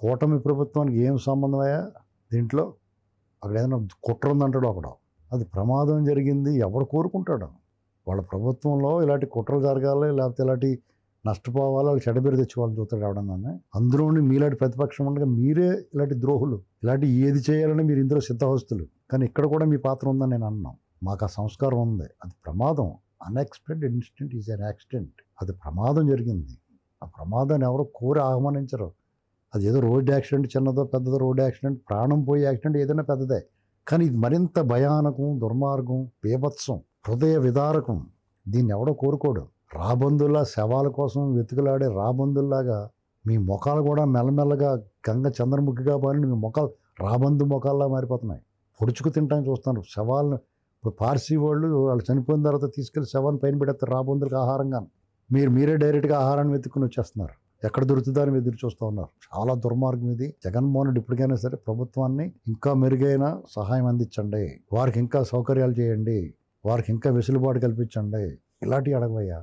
కూటమి ప్రభుత్వానికి ఏం సంబంధమయ్యా దీంట్లో? అక్కడ ఏదైనా కుట్ర ఉందంటాడు ఒకడు. అది ప్రమాదం జరిగింది ఎవడు కోరుకుంటాడు? వాళ్ళ ప్రభుత్వంలో ఇలాంటి కుట్రలు జరగాలి, లేకపోతే ఇలాంటి నష్టపోవాలి, వాళ్ళు చెడ్డబేరు తెచ్చుకోవాలని చూస్తాడు ఎవడన్నా. అందులోని మీలాంటి ప్రతిపక్షం ఉండగా మీరే ఇలాంటి ద్రోహులు, ఇలాంటి ఏది చేయాలని మీరు ఇందులో సిద్ధహస్తులు. కానీ ఇక్కడ కూడా మీ పాత్ర ఉందని నేను అన్నాను. మాకు ఆ సంస్కారం ఉంది. అది ప్రమాదం. Unexpected incident is an accident. అది ప్రమాదం జరిగింది. ఆ ప్రమాదాన్ని ఎవరో కోరి ఆహ్వానించరు. అది ఏదో రోడ్డు యాక్సిడెంట్, చిన్నదో పెద్దదో రోడ్డు యాక్సిడెంట్, ప్రాణం పోయే యాక్సిడెంట్ ఏదైనా పెద్దదే. కానీ ఇది మరింత భయానకం, దుర్మార్గం, బీభత్సం, హృదయ విదారకం. దీన్ని ఎవడో కోరుకోడు. రాబందుల్లా శవాల కోసం వెతుకులాడే రాబందుల్లాగా మీ ముఖాలు కూడా మెల్లమెల్లగా గంగ చంద్రముఖిగా మారిన మీ ముఖాలు రాబందు ముఖాల్లా మారిపోతున్నాయి. పొడుచుకు తింటానికి చూస్తున్నారు శవాలను. ఇప్పుడు పార్సీ వాళ్ళు చనిపోయిన తర్వాత తీసుకెళ్లి శవాన్ని పైన పెడతారు రాబందులకు ఆహారంగా. మీరే డైరెక్ట్గా ఆహారాన్ని వెతుక్కుని వచ్చేస్తున్నారు. ఎక్కడ దొరుకుతుందో అని ఎదురు చూస్తూ ఉన్నారు. చాలా దుర్మార్గం ఇది. జగన్మోహన్ రెడ్డి ఇప్పటికైనా సరే ప్రభుత్వాన్ని ఇంకా మెరుగైన సహాయం అందించండి, వారికి ఇంకా సౌకర్యాలు చేయండి, వారికి ఇంకా వెసులుబాటు కల్పించండి. ఇలాంటివి అడగవయ్యా.